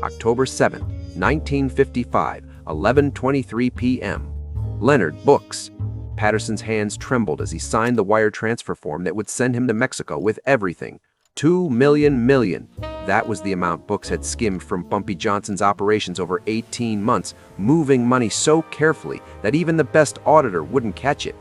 October 7, 1955, 11:23 p.m. Leonard, books. Patterson's hands trembled as he signed the wire transfer form that would send him to Mexico with everything. 2 million. That was the amount Books had skimmed from Bumpy Johnson's operations over 18 months, moving money so carefully that even the best auditor wouldn't catch it.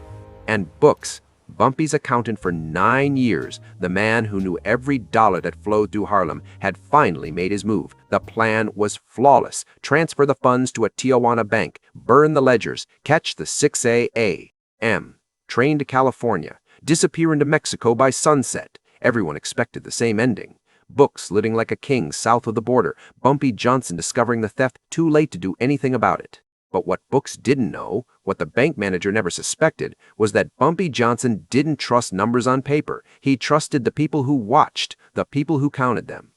And Books, Bumpy's accountant for 9 years, the man who knew every dollar that flowed through Harlem, had finally made his move. The plan was flawless. Transfer the funds to a Tijuana bank, burn the ledgers, catch the 6 a.m. train to California, disappear into Mexico by sunset. Everyone expected the same ending. Books living like a king south of the border, Bumpy Johnson discovering the theft too late to do anything about it. But what Books didn't know, what the bank manager never suspected, was that Bumpy Johnson didn't trust numbers on paper. He trusted the people who watched, the people who counted them.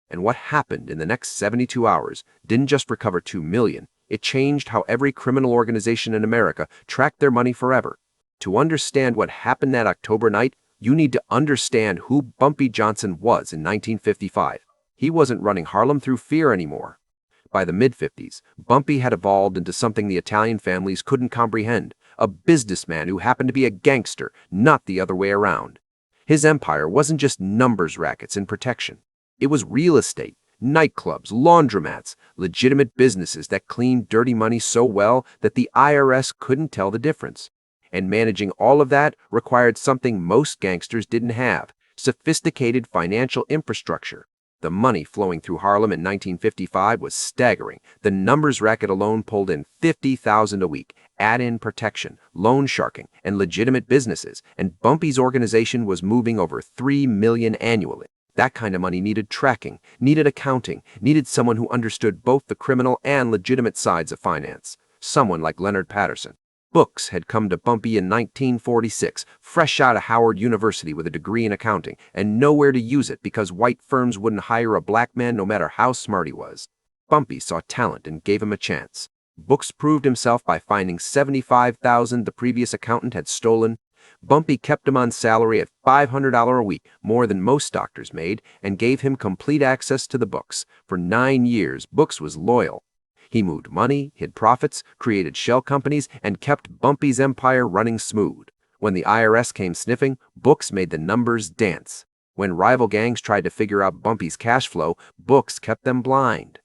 And what happened in the next 72 hours didn't just recover 2 million. It changed how every criminal organization in America tracked their money forever. To understand what happened that October night, you need to understand who Bumpy Johnson was in 1955. He wasn't running Harlem through fear anymore. By the mid-50s, Bumpy had evolved into something the Italian families couldn't comprehend, a businessman who happened to be a gangster, not the other way around. His empire wasn't just numbers rackets and protection. It was real estate, nightclubs, laundromats, legitimate businesses that cleaned dirty money so well that the IRS couldn't tell the difference. And managing all of that required something most gangsters didn't have: sophisticated financial infrastructure. The money flowing through Harlem in 1955 was staggering. The numbers racket alone pulled in $50,000 a week. Add in protection, loan sharking, and legitimate businesses, and Bumpy's organization was moving over 3 million annually. That kind of money needed tracking, needed accounting, needed someone who understood both the criminal and legitimate sides of finance. Someone like Leonard Patterson. Books had come to Bumpy in 1946, fresh out of Howard University with a degree in accounting, and nowhere to use it because white firms wouldn't hire a black man no matter how smart he was. Bumpy saw talent and gave him a chance. Books proved himself by finding $75,000 the previous accountant had stolen. Bumpy kept him on salary at $500 a week, more than most doctors made, and gave him complete access to the books. For 9 years, Books was loyal. He moved money, hid profits, created shell companies, and kept Bumpy's empire running smooth. When the IRS came sniffing, Books made the numbers dance. When rival gangs tried to figure out Bumpy's cash flow, Books kept them blind.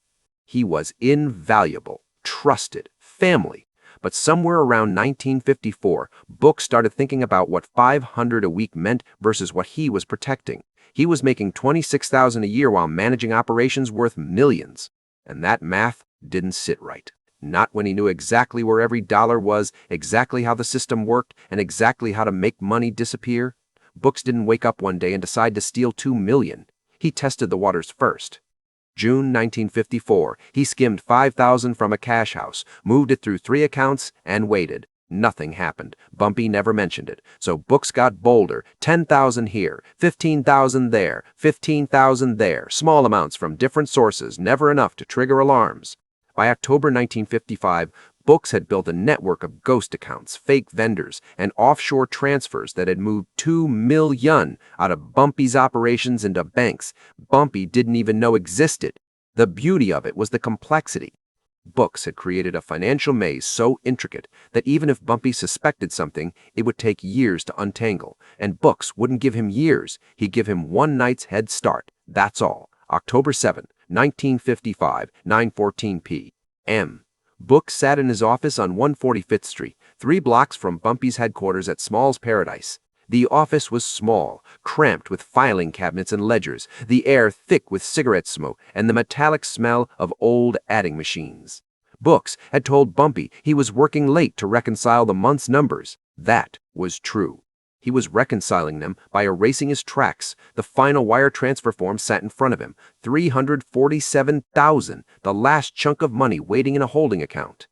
He was invaluable, trusted, family. But somewhere around 1954, Books started thinking about what $500 a week meant versus what he was protecting. He was making $26,000 a year while managing operations worth millions. And that math didn't sit right. Not when he knew exactly where every dollar was, exactly how the system worked, and exactly how to make money disappear. Books didn't wake up one day and decide to steal 2 million. He tested the waters first. June 1954, he skimmed $5,000 from a cash house, moved it through 3 accounts, and waited. Nothing happened. Bumpy never mentioned it. So Books got bolder. 10,000 here, 15,000 there, 15,000 there. Small amounts from different sources, never enough to trigger alarms. By October 1955, Books had built a network of ghost accounts, fake vendors, and offshore transfers that had moved 2 million out of Bumpy's operations into banks Bumpy didn't even know existed. The beauty of it was the complexity. Books had created a financial maze so intricate that even if Bumpy suspected something, it would take years to untangle. And Books wouldn't give him years. He'd give him one night's head start. That's all. October 7, 1955, 9:14 p.m. Books sat in his office on 145th Street, 3 blocks from Bumpy's headquarters at Small's Paradise. The office was small, cramped with filing cabinets and ledgers, the air thick with cigarette smoke, and the metallic smell of old adding machines. Books had told Bumpy he was working late to reconcile the month's numbers. That was true. He was reconciling them by erasing his tracks. The final wire transfer form sat in front of him. $347,000, the last chunk of money waiting in a holding account.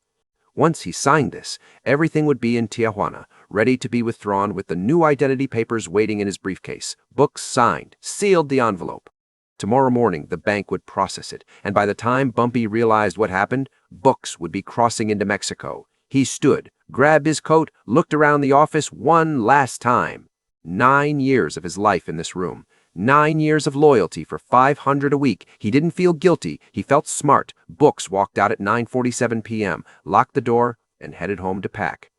Once he signed this, everything would be in Tijuana, ready to be withdrawn with the new identity papers waiting in his briefcase. Books signed, sealed the envelope. Tomorrow morning, the bank would process it, and by the time Bumpy realized what happened, Books would be crossing into Mexico. He stood, grabbed his coat, looked around the office one last time. 9 years of his life in this room. 9 years of loyalty for $500 a week. He didn't feel guilty. He felt smart. Books walked out at 9:47 p.m., locked the door, and headed home to pack.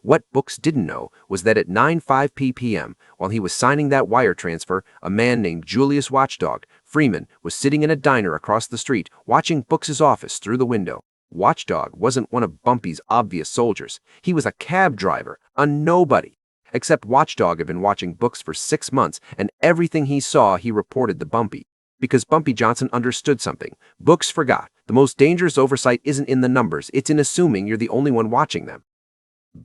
What Books didn't know was that at 9:05 p.m., while he was signing that wire transfer, a man named Julius Watchdog Freeman was sitting in a diner across the street, watching Books's office through the window. Watchdog wasn't one of Bumpy's obvious soldiers. He was a cab driver, a nobody. Except Watchdog had been watching Books for 6 months, and everything he saw he reported to Bumpy. Because Bumpy Johnson understood something. Books forgot. The most dangerous oversight isn't in the numbers, it's in assuming you're the only one watching them.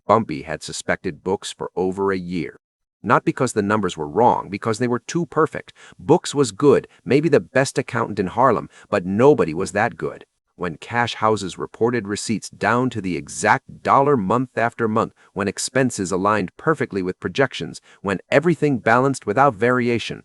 Bumpy had suspected Books for over a year. Not because the numbers were wrong, because they were too perfect. Books was good, maybe the best accountant in Harlem, but nobody was that good. When cash houses reported receipts down to the exact dollar month after month, when expenses aligned perfectly with projections, when everything balanced without variation,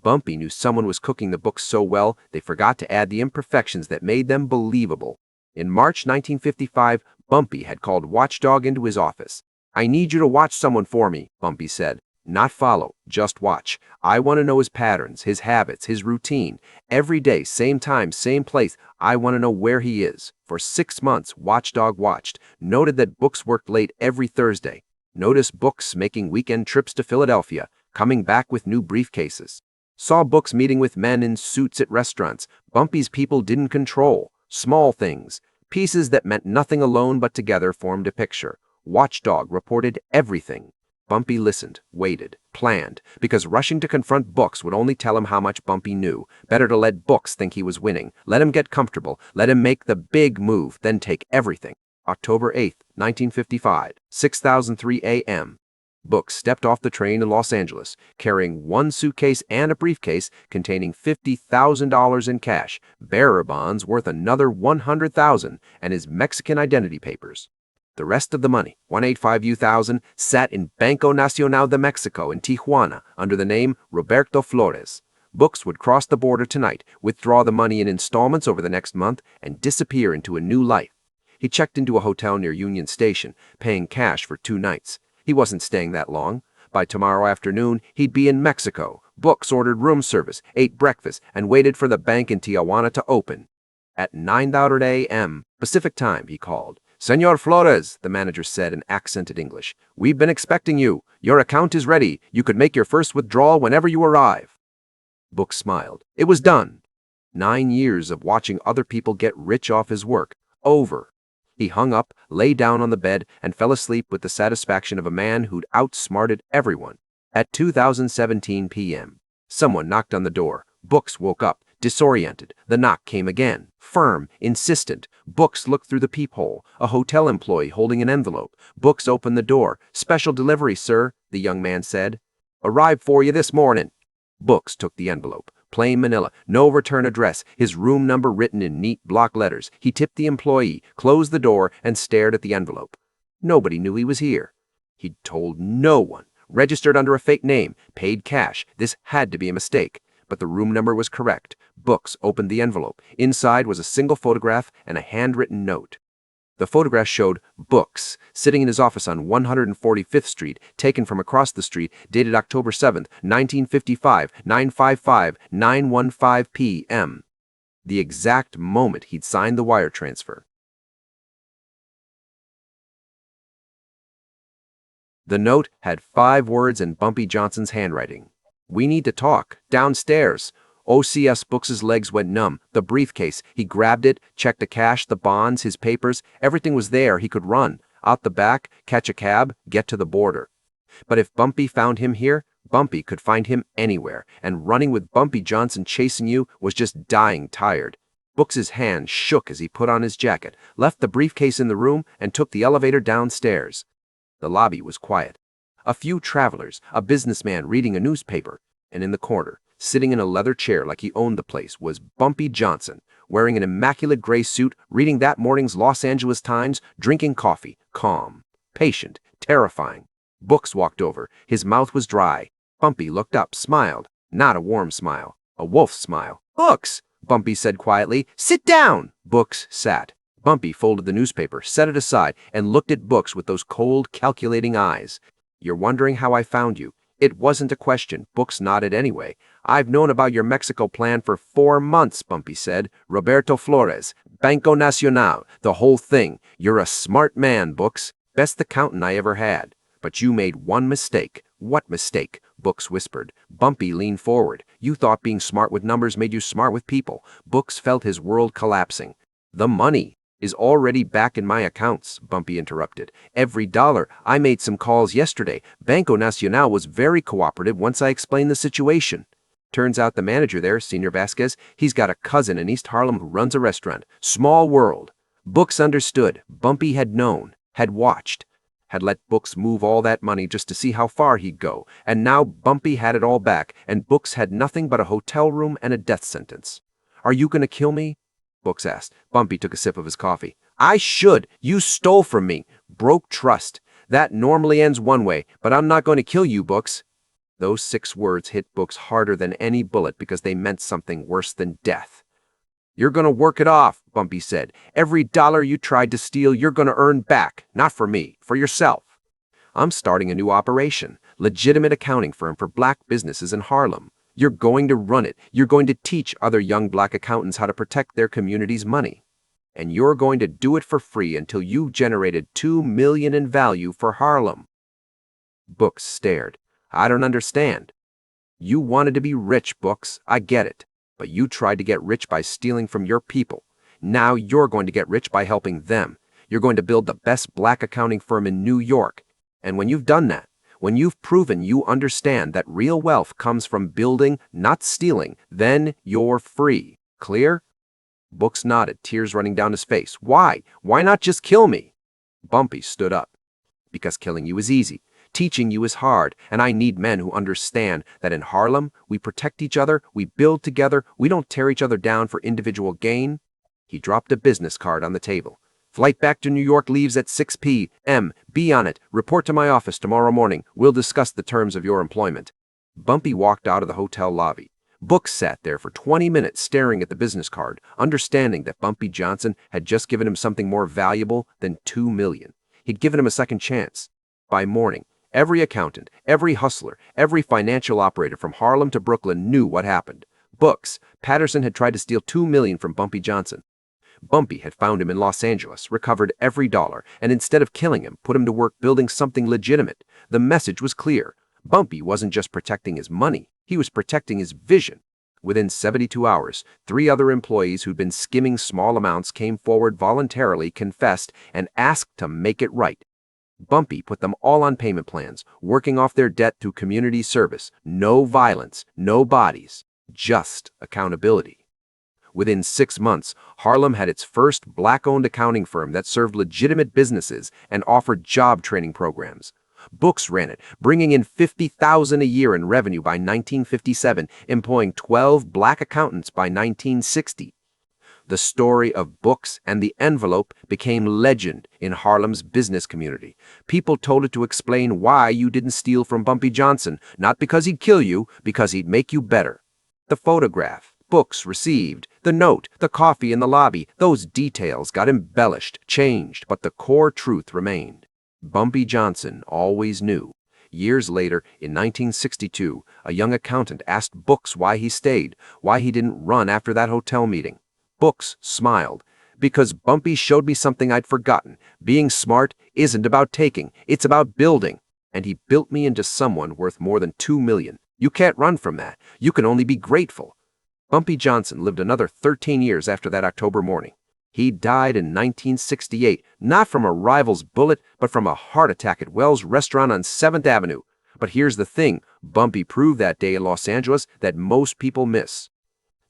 Bumpy knew someone was cooking the books so well they forgot to add the imperfections that made them believable. In March 1955, Bumpy had called Watchdog into his office. "I need you to watch someone for me," Bumpy said. "Not follow, just watch. I want to know his patterns, his habits, his routine. Every day, same time, same place. I want to know where he is." For 6 months, Watchdog watched, noted that Books worked late every Thursday. Noticed Books making weekend trips to Philadelphia, coming back with new briefcases. Saw Books meeting with men in suits at restaurants. Bumpy's people didn't control. Small things. Pieces that meant nothing alone but together formed a picture. Watchdog reported everything. Bumpy listened, waited, planned, because rushing to confront Books would only tell him how much Bumpy knew. Better to let Books think he was winning. Let him get comfortable. Let him make the big move, then take everything. October 8th, 1955, 6:03 a.m. Books stepped off the train in Los Angeles, carrying one suitcase and a briefcase containing $50,000 in cash, bearer bonds worth another $100,000, and his Mexican identity papers. The rest of the money, 185,000, sat in Banco Nacional de Mexico in Tijuana under the name Roberto Flores. Books would cross the border tonight, withdraw the money in installments over the next month, and disappear into a new life. He checked into a hotel near Union Station, paying cash for 2 nights. He wasn't staying that long. By tomorrow afternoon, he'd be in Mexico. Books ordered room service, ate breakfast, and waited for the bank in Tijuana to open. At 9:00 a.m. Pacific time, he called. "Senor Flores," the manager said in accented English, "we've been expecting you. Your account is ready. You could make your first withdrawal whenever you arrive." Books smiled. It was done. 9 years of watching other people get rich off his work. Over. He hung up, lay down on the bed, and fell asleep with the satisfaction of a man who'd outsmarted everyone. At 2:17 p.m., someone knocked on the door. Books woke up, disoriented. The knock came again, firm, insistent. Books looked through the peephole. A hotel employee holding an envelope. Books opened the door. "Special delivery, sir," the young man said. "Arrived for you this morning." Books took the envelope. Plain manila, no return address, his room number written in neat block letters. He tipped the employee, closed the door, and stared at the envelope. Nobody knew he was here. He'd told no one. Registered under a fake name, paid cash. This had to be a mistake. But the room number was correct. Books opened the envelope. Inside was a single photograph and a handwritten note. The photograph showed Books sitting in his office on 145th Street, taken from across the street, dated October 7th, 1955, 9:15 p.m. The exact moment he'd signed the wire transfer. The note had 5 words in Bumpy Johnson's handwriting. "We need to talk. Downstairs." OCS Books' legs went numb. The briefcase. He grabbed it, checked the cash, the bonds, his papers. Everything was there. He could run. Out the back, catch a cab, get to the border. But if Bumpy found him here, Bumpy could find him anywhere. And running with Bumpy Johnson chasing you was just dying tired. Books' hand shook as he put on his jacket, left the briefcase in the room, and took the elevator downstairs. The lobby was quiet. A few travelers, a businessman reading a newspaper, and in the corner, sitting in a leather chair like he owned the place, was Bumpy Johnson, wearing an immaculate gray suit, reading that morning's Los Angeles Times, drinking coffee, calm, patient, terrifying. Books walked over. His mouth was dry. Bumpy looked up, smiled. Not a warm smile, a wolf's smile. "Books," Bumpy said quietly. "Sit down." Books sat. Bumpy folded the newspaper, set it aside, and looked at Books with those cold, calculating eyes. "You're wondering how I found you. It wasn't a question. Books nodded anyway. I've known about your Mexico plan for 4 months, Bumpy said. Roberto Flores, Banco Nacional, the whole thing. You're a smart man, Books. Best accountant I ever had. But you made one mistake. What mistake? Books whispered. Bumpy leaned forward. You thought being smart with numbers made you smart with people. Books felt his world collapsing. The money is already back in my accounts, Bumpy interrupted. Every dollar. I made some calls yesterday. Banco Nacional was very cooperative once I explained the situation. Turns out the manager there, Senor Vasquez, he's got a cousin in East Harlem who runs a restaurant. Small world. Books understood. Bumpy had known, had watched, had let Books move all that money just to see how far he'd go. And now Bumpy had it all back, and Books had nothing but a hotel room and a death sentence. Are you going to kill me? Books asked. Bumpy took a sip of his coffee. I should. You stole from me. Broke trust. That normally ends one way, but I'm not going to kill you, Books. Those 6 words hit Books harder than any bullet because they meant something worse than death. You're going to work it off, Bumpy said. Every dollar you tried to steal, you're going to earn back. Not for me, for yourself. I'm starting a new operation, legitimate accounting firm for black businesses in Harlem. You're going to run it. You're going to teach other young black accountants how to protect their community's money. And you're going to do it for free until you've generated $2 million in value for Harlem. Books stared. I don't understand. You wanted to be rich, Books. I get it. But you tried to get rich by stealing from your people. Now you're going to get rich by helping them. You're going to build the best black accounting firm in New York. And when you've done that, when you've proven you understand that real wealth comes from building, not stealing, then you're free. Clear? Books nodded, tears running down his face. Why? Why not just kill me? Bumpy stood up. Because killing you is easy. Teaching you is hard, and I need men who understand that in Harlem, we protect each other, we build together, we don't tear each other down for individual gain. He dropped a business card on the table. Flight back to New York leaves at 6 p.m. Be on it. Report to my office tomorrow morning. We'll discuss the terms of your employment. Bumpy walked out of the hotel lobby. Books sat there for 20 minutes staring at the business card, understanding that Bumpy Johnson had just given him something more valuable than $2 million. He'd given him a second chance. By morning, every accountant, every hustler, every financial operator from Harlem to Brooklyn knew what happened. Books, Patterson had tried to steal $2 million from Bumpy Johnson. Bumpy had found him in Los Angeles, recovered every dollar, and instead of killing him, put him to work building something legitimate. The message was clear. Bumpy wasn't just protecting his money, he was protecting his vision. Within 72 hours, 3 other employees who'd been skimming small amounts came forward voluntarily, confessed, and asked to make it right. Bumpy put them all on payment plans, working off their debt through community service. No violence, no bodies, just accountability. Within 6 months, Harlem had its first black-owned accounting firm that served legitimate businesses and offered job training programs. Books ran it, bringing in $50,000 a year in revenue by 1957, employing 12 black accountants by 1960. The story of Books and the envelope became legend in Harlem's business community. People told it to explain why you didn't steal from Bumpy Johnson, not because he'd kill you, because he'd make you better. The photograph Books received, the note, the coffee in the lobby, those details got embellished, changed, but the core truth remained. Bumpy Johnson always knew. Years later, in 1962, a young accountant asked Books why he stayed, why he didn't run after that hotel meeting. Books smiled. Because Bumpy showed me something I'd forgotten. Being smart isn't about taking, it's about building. And he built me into someone worth more than $2 million. You can't run from that. You can only be grateful. Bumpy Johnson lived another 13 years after that October morning. He died in 1968, not from a rival's bullet, but from a heart attack at Wells Restaurant on 7th Avenue. But here's the thing, Bumpy proved that day in Los Angeles that most people miss.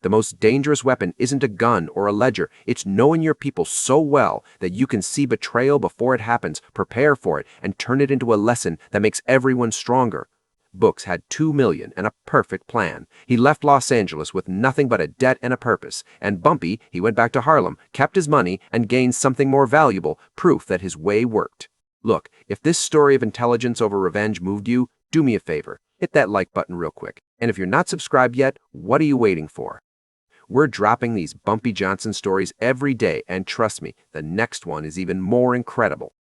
The most dangerous weapon isn't a gun or a ledger, it's knowing your people so well that you can see betrayal before it happens, prepare for it, and turn it into a lesson that makes everyone stronger. Books had $2 million and a perfect plan. He left Los Angeles with nothing but a debt and a purpose. And Bumpy, he went back to Harlem, kept his money, and gained something more valuable, proof that his way worked. Look, if this story of intelligence over revenge moved you, do me a favor. Hit that like button real quick. And if you're not subscribed yet, what are you waiting for? We're dropping these Bumpy Johnson stories every day, and trust me, the next one is even more incredible.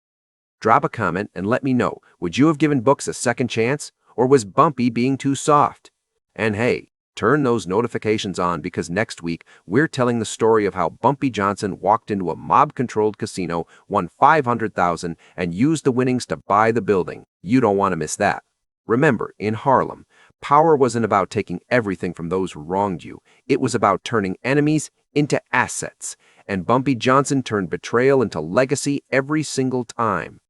Drop a comment and let me know, would you have given Books a second chance? Or was Bumpy being too soft? And hey, turn those notifications on because next week we're telling the story of how Bumpy Johnson walked into a mob-controlled casino, won $500,000, and used the winnings to buy the building. You don't want to miss that. Remember, in Harlem, power wasn't about taking everything from those who wronged you. It was about turning enemies into assets. And Bumpy Johnson turned betrayal into legacy every single time.